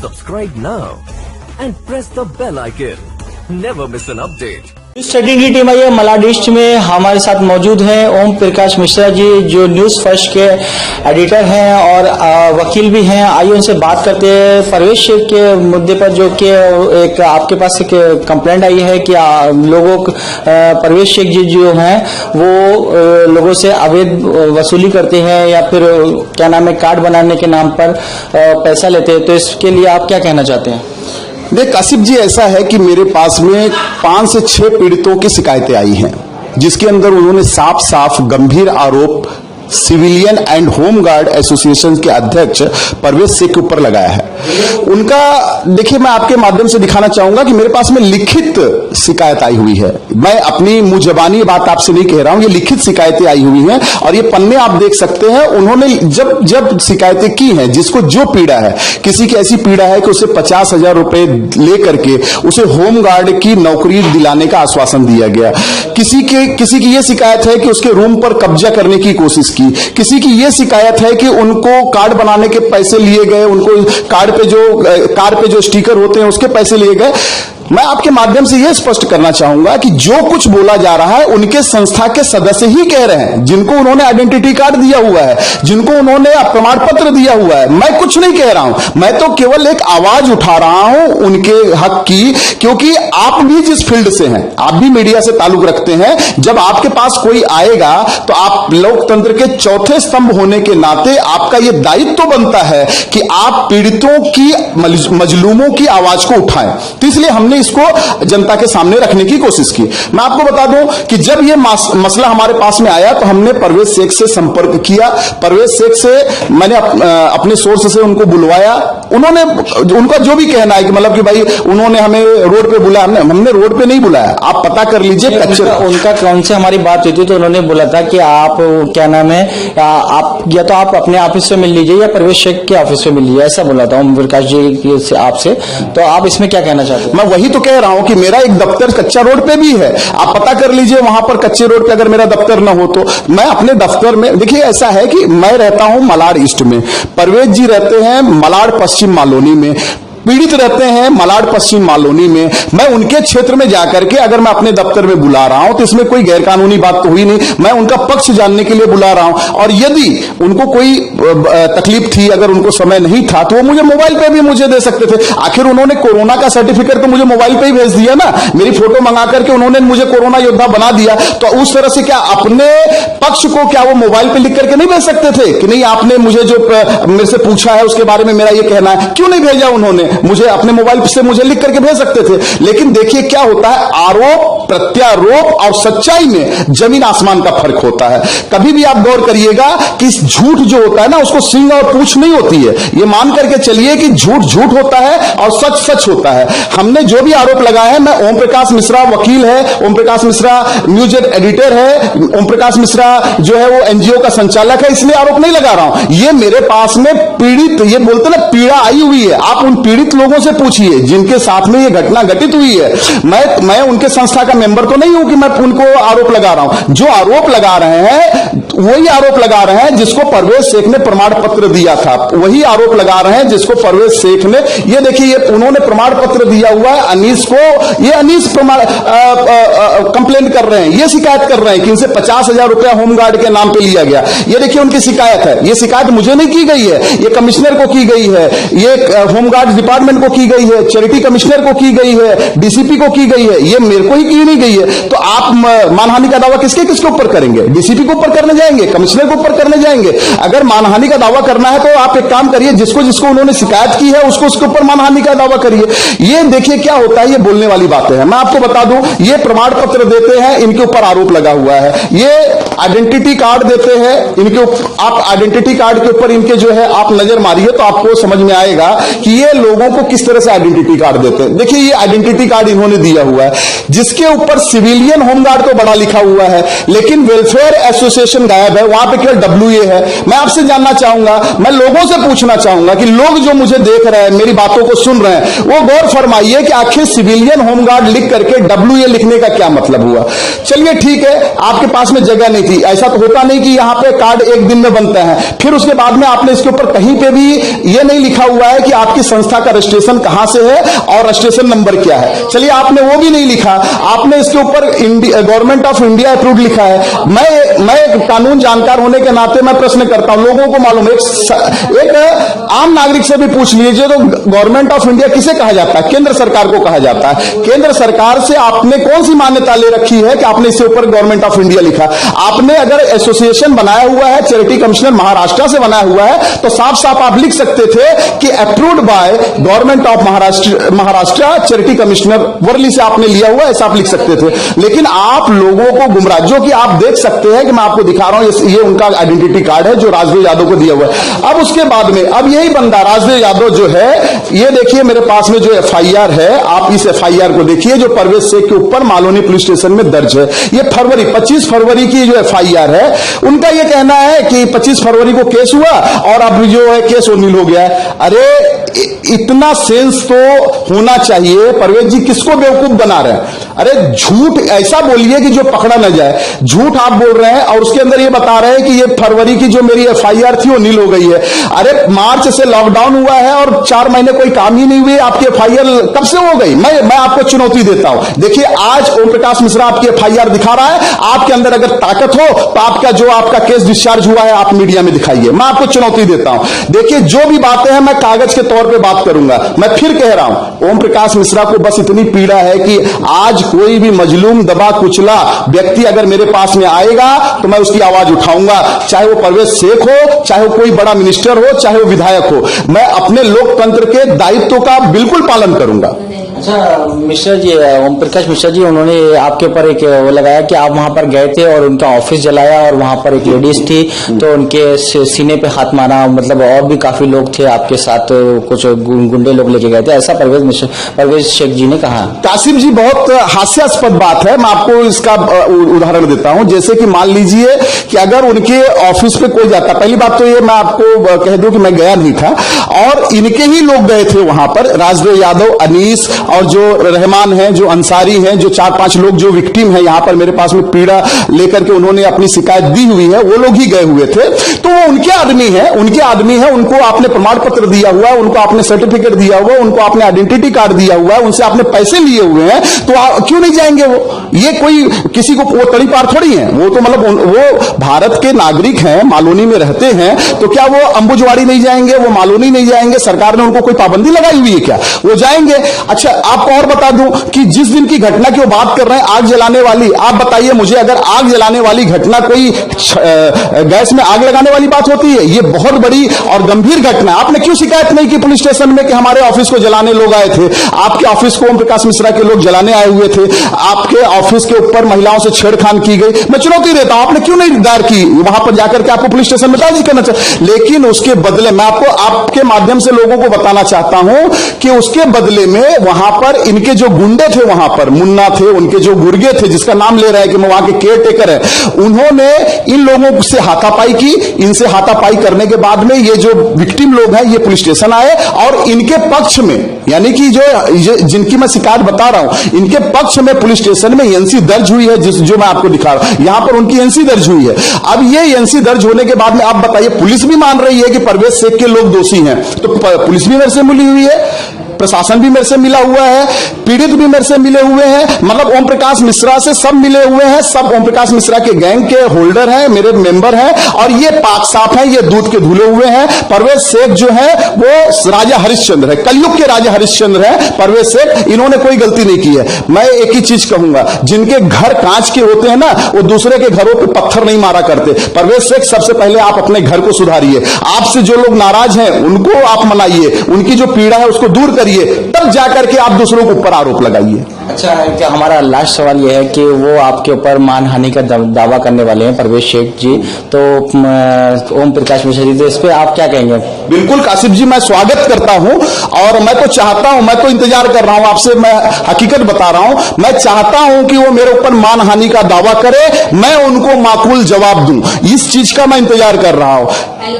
Subscribe now and press the bell icon. Never miss an update. Study की team आई है मलाडिस्ट में। हमारे साथ मौजूद हैं ओम प्रकाश मिश्रा जी, जो न्यूज फर्स्ट के एडिटर हैं और वकील भी हैं। आइए उनसे बात करते हैं परवेश शेख के मुद्दे पर, जो कि एक आपके पास एक कंप्लेंट आई है कि लोगों परवेश शेख जी जो हैं वो लोगों से अवैध वसूली करते हैं या फिर क्या नाम है कार्ड बनाने के नाम पर पैसा लेते हैं। तो इसके लिए आप क्या कहना चाहते हैं? देख कासिफ जी, ऐसा है कि मेरे पास में 5 से 6 पीड़ितों की शिकायतें आई हैं, जिसके अंदर उन्होंने साफ साफ गंभीर आरोप civilian and home guard association के अध्यक्ष परवेश शेख के ऊपर लगाया है। उनका देखिए, मैं आपके माध्यम से दिखाना चाहूंगा कि मेरे पास में लिखित शिकायत आई हुई है। मैं अपनी मुंह जबानी बात आपसे नहीं कह रहा हूं, ये लिखित शिकायतें आई हुई हैं और ये पन्ने आप देख सकते हैं। उन्होंने जब शिकायतें की हैं, जिसको जो पीड़ा है, किसी की ऐसी पीड़ा है कि उसे 50,000 रुपए लेकर के उसे होम गार्ड की नौकरी दिलाने का आश्वासन दिया गया। किसी की यह शिकायत है कि उसके रूम पर कब्जा करने की कोशिश, किसी की यह शिकायत है कि उनको कार्ड बनाने के पैसे लिए गए, उनको कार पे जो स्टिकर होते हैं उसके पैसे लिए गए। मैं आपके माध्यम से यह स्पष्ट करना चाहूंगा कि जो कुछ बोला जा रहा है उनके संस्था के सदस्य ही कह रहे हैं, जिनको उन्होंने आइडेंटिटी कार्ड दिया हुआ है, जिनको उन्होंने प्रमाण पत्र दिया हुआ है। मैं कुछ नहीं कह रहा हूं, मैं तो केवल एक आवाज उठा रहा हूं उनके हक की, क्योंकि आप भी जिस फील्ड से हैं, आप भी मीडिया से ताल्लुक रखते हैं। जब आपके पास कोई आएगा तो आप लोकतंत्र के चौथे स्तंभ होने के नाते आपका यह दायित्व तो बनता है कि आप पीड़ितों की, मजलूमों की आवाज को उठाएं। तो इसलिए हमने इसको जनता के सामने रखने की कोशिश की। मैं आपको बता दूं कि जब यह मसला हमारे पास में आया तो हमने परवेश शेख से संपर्क किया। परवेश शेख से मैंने अपने सोर्स से उनको बुलवाया। उन्होंने, उनका जो भी कहना है कि मतलब कि भाई उन्होंने हमें रोड पे बुलाया, हमने रोड पे नहीं बुलाया, आप पता कर लीजिए। उनका कौन से हमारी बात हुई थी तो उन्होंने बोला था कि आप क्या नाम है, आप या तो आप अपने ऑफिस से मिल लीजिए या परवेश शेख के ऑफिस से मिल लीजिए, ऐसा बोला था ओम प्रकाश जी आपसे। तो आप इसमें क्या कहना चाहते हैं? मैं वही तो कह रहा हूं कि मेरा एक दफ्तर कच्चा रोड पे भी है, आप पता कर लीजिए वहां पर कच्चे रोड पे अगर मेरा दफ्तर ना हो तो। मैं अपने दफ्तर में, देखिए ऐसा है कि मैं रहता हूं मलाड ईस्ट में, परवेश जी रहते हैं मलाड पश्चिम मालोनी में, पीड़ित रहते हैं मलाड पश्चिम मालोनी में। मैं उनके क्षेत्र में जाकर के अगर मैं अपने दफ्तर में बुला रहा हूं तो इसमें कोई गैरकानूनी बात तो हुई नहीं, मैं उनका पक्ष जानने के लिए बुला रहा हूं। और यदि उनको कोई तकलीफ थी, अगर उनको समय नहीं था तो वो मुझे मोबाइल पे भी मुझे दे सकते थे। आखिर उन्होंने कोरोना का सर्टिफिकेट तो मुझे मोबाइल पे ही भेज दिया ना, मेरी फोटो मंगा करके उन्होंने मुझे कोरोना योद्धा बना दिया। तो उस तरह से क्या अपने पक्ष को क्या वो मोबाइल पे लिख करके नहीं भेज सकते थे कि नहीं आपने मुझे जो मेरे से पूछा है उसके बारे में मेरा ये कहना है? क्यों नहीं भेजा उन्होंने? मुझे अपने मोबाइल से मुझे लिख करके भेज सकते थे। लेकिन देखिए क्या होता है, आरोप प्रत्यारोप और सच्चाई में जमीन आसमान का फर्क होता है। कभी भी आप गौर करिएगा कि झूठ जो होता है ना, उसको सींग और पूंछ नहीं होती है। ये मान करके चलिए कि झूठ झूठ होता है और सच सच होता है। हमने जो भी आरोप लगाए हैं, मैं ओम प्रकाश मिश्रा वकील है, ओम प्रकाश मिश्रा न्यूज एडिटर है, ओम प्रकाश मिश्रा जो है वो एनजीओ का संचालक है, इसलिए आरोप नहीं लगा रहा हूं। ये मेरे पास में पीड़ित, ये बोलते ना पीड़ा आई हुई है, आप उन पीड़ित लोगों से पूछिए जिनके साथ में ये घटना घटित हुई है। मैं उनके संस्था का मेंबर तो नहीं हूं कि मैं उनको आरोप लगा रहा हूं। जो आरोप लगा रहे हैं वही आरोप लगा रहे हैं जिसको परवेश शेख ने प्रमाण पत्र दिया था, वही आरोप लगा रहे हैं जिसको परवेश शेख ने, ये देखिए उन्होंने प्रमाण पत्र दिया हुआ है अनीस को, ये अनीस कंप्लेंट कर रहे हैं, ये शिकायत कर रहे हैं कि इनसे 50,000 रुपया होमगार्ड के नाम पे लिया गया। ये देखिए उनकी शिकायत है, ये शिकायत मुझे नहीं की गई है, ये कमिश्नर को की गई है, ये होमगार्ड डिपार्टमेंट को की गई है, चैरिटी कमिश्नर को की गई है, डीसीपी को की गई है, ये मेरे को ही की नहीं गई है। तो आप मानहानि का दावा किसके ऊपर करेंगे? डीसीपी के ऊपर करने जाएंगे, कमिश्नर के ऊपर करने जाएंगे? अगर मानहानि का दावा करना है तो आप एक काम करिए, जिसको जिसको उन्होंने शिकायत की है उसको उसके ऊपर मानहानि का दावा करिए। ये देखिए क्या होता है, ये बोलने वाली बातें हैं। मैं आपको बता दूं, ये प्रमाण पत्र देते हैं, इनके ऊपर आरोप लगा हुआ है। ये आइडेंटिटी कार्ड देते हैं, इनके आप आइडेंटिटी कार्ड के ऊपर इनके जो है आप नजर मारिए तो आपको समझ में आएगा कि ये लोगों को किस तरह से आइडेंटिटी कार्ड देते हैं। देखिए ये आइडेंटिटी कार्ड इन्होंने दिया हुआ है, जिसके ऊपर सिविलियन होमगार्ड तो बड़ा लिखा हुआ है, लेकिन वेलफेयर एसोसिएशन गायब है, वहां पे केवल WA है। मैं आपसे जानना चाहूंगा, मैं लोगों से पूछना चाहूंगा कि लोग जो मुझे देख रहे हैं, मेरी बातों को सुन रहे हैं, वो गौर फरमाइए कि आखिर सिविलियन होमगार्ड लिख करके WA लिखने का क्या मतलब हुआ। चलिए ठीक है, आपके पास में जगह नहीं थी, ऐसा तो होता नहीं कि यहां पे कार्ड एक दिन में बनता है, फिर उसके बाद में आपने इसके ऊपर कहीं पे भी ये नहीं लिखा हुआ है कि आपकी संस्था आपका रजिस्ट्रेशन कहां से है और रजिस्ट्रेशन नंबर क्या है। चलिए आपने वो भी नहीं लिखा, आपने इसके ऊपर गवर्नमेंट ऑफ इंडिया अप्रूव्ड लिखा है। मैं कानून जानकार होने के नाते मैं प्रश्न करता हूं, लोगों को मालूम है, एक आम नागरिक से भी पूछ लीजिए तो गवर्नमेंट ऑफ इंडिया किसे कहा जाता है? केंद्र सरकार को कहा जाता है। केंद्र सरकार से आपने कौन सी मान्यता ले रखी है कि आपने इसके ऊपर गवर्नमेंट ऑफ इंडिया लिखा? आपने अगर एसोसिएशन बनाया हुआ है, चैरिटी कमिश्नर महाराष्ट्र से बनाया हुआ है, तो साफ साफ आप लिख सकते थे कि approved by government of Maharashtra charity commissioner Worli से आपने लिया हुआ, ऐसा आप लिख सकते थे। लेकिन आप लोगों को गुमराह, जो कि आप देख सकते हैं कि मैं आपको दिखा रहा हूं, ये उनका आइडेंटिटी कार्ड है जो राजदेव यादव को दिया हुआ है। अब उसके बाद में अब यही बंदा राजदेव यादव जो है, ये देखिए मेरे पास में जो एफआईआर है, आप इस एफआईआर को देखिए जो परवेज शेख के ऊपर मालोनी पुलिस स्टेशन में दर्ज है। ये 25 फरवरी की जो एफआईआर है, उनका ये कहना है कि 25 फरवरी को केस हुआ और अब जो है केस ओनिल हो गया है। अरे इतना सेंस तो होना चाहिए। परवेज जी किसको बेवकूफ बना रहे हैं? अरे झूठ ऐसा बोलिए कि जो पकड़ा न जाए। झूठ आप बोल रहे हैं और उसके अंदर ये बता रहे हैं कि ये फरवरी की जो मेरी एफआईआर थी वो नील हो गई है। अरे मार्च से लॉकडाउन हुआ है और 4 महीने कोई काम ही नहीं हुई, आपकी एफआईआर कब से हो गई? मैं आपको चुनौती देता हूं। देखिए आज ओम प्रकाश मिश्रा आपकी एफआईआर दिखा रहा है, आपके अंदर अगर ताकत हो तो आपका केस डिस्चार्ज हुआ है आप मीडिया में दिखाइए। मैं आपको चुनौती देता हूं। देखिए जो भी बातें हैं मैं कागज के तौर पे बात करूंगा। मैं फिर कह रहा हूं, ओम प्रकाश मिश्रा को बस इतनी पीड़ा है कि आज कोई भी मजलूम दबा कुचला व्यक्ति अगर मेरे पास में आएगा तो मैं उसकी आवाज उठाऊंगा, चाहे वो परवेज शेख हो, चाहे वो कोई बड़ा मिनिस्टर हो, चाहे वो विधायक हो। मैं अपने लोकतंत्र के दायित्व का बिल्कुल पालन करूंगा। अच्छा मिश्रा जी, ओम प्रकाश मिश्रा जी, उन्होंने आपके ऊपर एक वो लगाया कि आप वहां पर गए थे और उनका ऑफिस जलाया और वहां पर एक लेडीज थी तो उनके सीने पे हाथ मारा, मतलब और भी काफी लोग थे आपके साथ, कुछ गुंडे लोग लेके गए थे, ऐसा परवेज शेख जी ने कहा। कासिम जी बहुत हास्यास्पद बात है, मैं आपको इसका उदाहरण देता हूं। जैसे कि मान लीजिए कि अगर उनके ऑफिस पे कोई जाता, पहली बात तो ये मैं आपको कह दूं कि मैं गया नहीं था और इनके ही लोग गए थे वहां पर, राजदेव यादव, अनीस और जो रहमान हैं, जो अंसारी हैं, जो 4-5 लोग जो विक्टिम हैं यहां पर मेरे पास में पीड़ा लेकर के उन्होंने अपनी शिकायत दी हुई है, वो लोग ही गए हुए थे। तो वो उनके आदमी हैं, उनको आपने प्रमाण पत्र दिया हुआ है, उनको आपने सर्टिफिकेट दिया हुआ है, उनको आपने आइडेंटिटी कार्ड दिया हुआ है, उनसे आपने पैसे लिए हुए हैं, तो क्यों नहीं जाएंगे वो? ये कोई किसी को वो तड़ी पार थोड़ी है, वो तो मतलब वो भारत के नागरिक हैं, मालोनी में रहते हैं, तो क्या वो अंबुजवाड़ी नहीं जाएंगे, वो मालोनी नहीं जाएंगे? सरकार ने उनको कोई पाबंदी लगाई हुई है क्या? वो जाएंगे। अच्छा आपको और बता दूं कि जिस दिन की घटना की वो बात कर रहे हैं, आग जलाने वाली, आप बताइए मुझे, अगर आग जलाने वाली घटना कोई गैस में आग लगाने वाली बात होती है? ये बहुत बड़ी और गंभीर घटना है। आपने क्यों शिकायत नहीं की पुलिस स्टेशन में कि हमारे ऑफिस को जलाने लोग आए थे? आपके ऑफिस को ओम प्रकाश मिश्रा के लोग जलाने आए हुए थे, आपके ऑफिस के ऊपर महिलाओं से छेड़खान की गई। मैं चुनौती देता हूं, आपने क्यों नहीं दायर की? वहां पर जाकर के आपको पुलिस स्टेशन में दर्ज करना चाहिए। लेकिन उसके बदले मैं आपको आपके माध्यम से लोगों को बताना चाहता हूं कि उसके बदले में वहां पर इनके जो गुंडे थे, वहां पर मुन्ना थे, उनके जो गुर्गे थे, जिसका नाम ले रहा है कि मैं वहां के केयर टेकर है, उन्होंने इन लोगों से हाथापाई की। इनसे हाथापाई करने के बाद में ये जो विक्टिम लोग हैं ये पुलिस स्टेशन आए और इनके पक्ष में, यानी कि जो जिनकी मैं शिकायत बता रहा हूं, इनके पक्ष में पुलिस स्टेशन में एनसी दर्ज हुई है, जो मैं आपको दिखा रहा हूं, यहां पर उनकी एनसी दर्ज हुई है। अब ये एनसी दर्ज होने के बाद में आप बताइए, पुलिस भी मान रही है कि परवेज शेख के लोग दोषी हैं, तो पुलिस भी मेरे से मिली हुई है, प्रशासन भी मेरे से मिला हुआ है, पीड़ित भी मेरे से मिले हुए हैं, मतलब ओम प्रकाश मिश्रा से सब मिले हुए हैं, सब ओम प्रकाश मिश्रा के गैंग के होल्डर हैं, मेरे मेंबर हैं और ये पाक साफ हैं, ये दूध के धुले हुए हैं। परवेज शेख जो है वो राजा हरिश्चंद्र है, कलयुग के राजा हरिश्चंद्र है परवेज शेख, इन्होंने कोई गलती नहीं की है। मैं एक ही चीज कहूंगा, जिनके घर कांच के होते हैं ना, वो दूसरे के घरों पे पत्थर नहीं मारा करते। परवेज शेख सबसे पहले आप अपने घर को सुधारिए, आपसे जो लोग नाराज हैं उनको आप मनाइए, उनकी जो पीड़ा है उसको दूर करिए, तब जाकर के आप दूसरों के ऊपर आरोप लगाइए। अच्छा, क्या हमारा लास्ट सवाल यह है कि वो आपके ऊपर मानहानि का दावा करने वाले हैं परवेज शेख जी, तो ओम प्रकाश मिश्रा जी, तो इस पे आप क्या कहेंगे? बिल्कुल काशिफ जी, मैं स्वागत करता हूं और मैं तो चाहता हूं, मैं तो इंतजार कर रहा हूं, आपसे मैं हकीकत बता रहा हूं, मैं चाहता हूं कि वो मेरे ऊपर मानहानि का दावा करे, मैं उनको माकूल जवाब दूं, इस चीज का मैं इंतजार कर रहा हूं।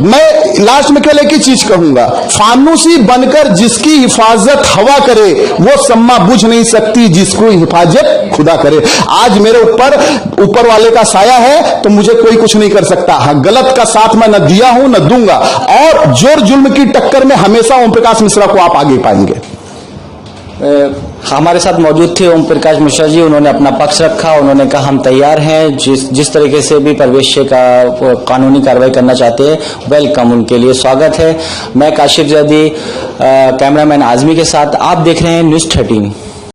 मैं लास्ट में केवल एक ही चीज कहूंगा, फानूसी बनकर जिसकी हिफाजत हवा करे वो सम्मा बुझ नहीं सकती जिसको हिफाजत खुदा करे। आज मेरे ऊपर वाले का साया है तो मुझे कोई कुछ नहीं कर सकता। हाँ, गलत का साथ मैं न दिया हूं न दूंगा, और जोर जुल्म की टक्कर में हमेशा ओम प्रकाश मिश्रा को आप आगे पाएंगे। हमारे साथ मौजूद थे ओम प्रकाश मिश्रा जी। उन्होंने अपना पक्ष रखा, उन्होंने कहा हम तैयार हैं, जिस तरीके से भी प्रवेश का कानूनी कार्रवाई करना चाहते हैं वेलकम, उनके लिए स्वागत है। मैं काशिफ जदी, कैमरामैन आजमी के साथ, आप देख रहे हैं न्यूज़ 13।